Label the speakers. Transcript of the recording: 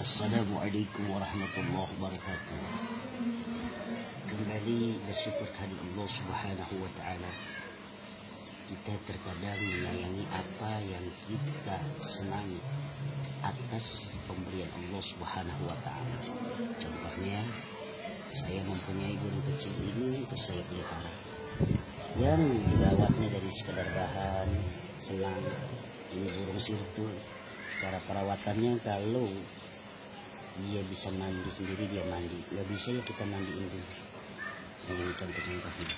Speaker 1: Assalamualaikum warahmatullahi wabarakatuh. Kembali bersyukur kehadirat Allah Subhanahu wa taala. Kita terkadang menyayangi apa yang kita senangi atas pemberian Allah Subhanahu wa taala. Contohnya, saya mempunyai burung kecil ini untuk saya pelihara. Yang dirawatnya dari sekedar bahan, senang. Ini burung sirtu. Cara perawatannya, kalau dia bisa mandi sendiri dia mandi, nggak bisa ya kita mandiin dulu. Ini contoh-contohnya.